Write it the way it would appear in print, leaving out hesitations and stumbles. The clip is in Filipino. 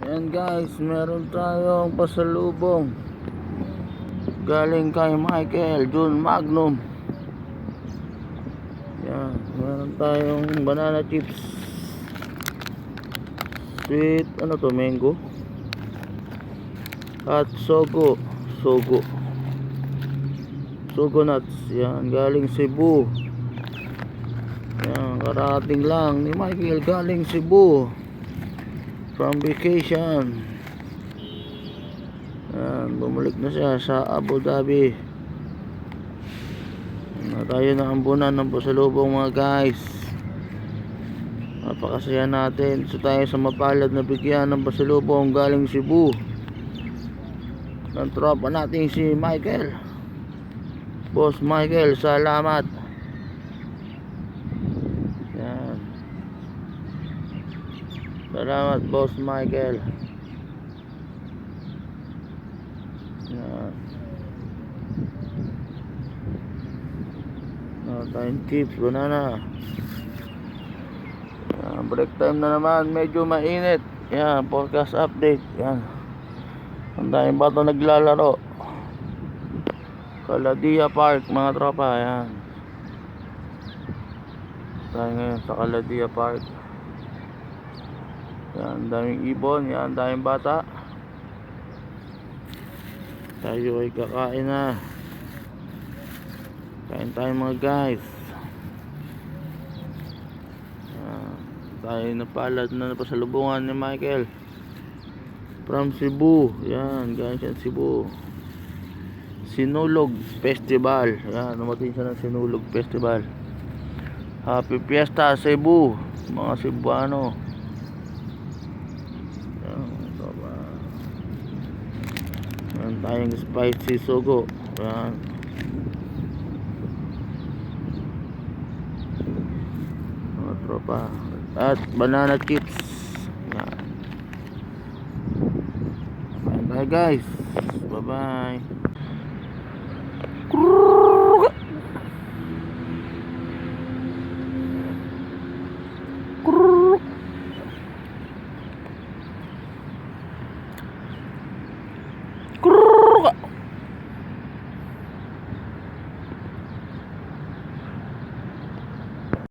Ayan guys, meron tayong pasalubong galing kay Michael June Magnum. Ayan, meron tayong banana chips, sweet, ano to, mango, at sogo nuts. Yan, galing Cebu. Yan, karating lang ni Michael galing Cebu from vacation. Yan, bumalik na siya sa Abu Dhabi. Na tayo na ambunan ng pasalubong mga guys. Napakasaya natin. So tayo sa mapalad na bigyan ng pasalubong galing Cebu ng tropa natin si Michael. Boss Michael, salamat. Yan. Salamat Boss Michael. Yan. Tayong chips, banana. Yan, break time na naman, medyo mainit. Yan, forecast update. Yan, ang daming bato naglalaro. Caladia Park mga tropa. Yan, tayo ngayon sa Caladia Park. Yan, daming ibon. Yan, daming bata. Tayo ay kakain na. Kain tayo mga guys. Tayo napalad na pasalubungan ni Michael from Cebu. Yan, galing siya Cebu. Sinulog Festival. Yan, numating siya ng Sinulog Festival. Happy Fiesta Cebu, mga Cebuano. Yan, tayong spicy sogo. Yan, mga tropa. At banana chips. Yan. Bye guys. Bye bye.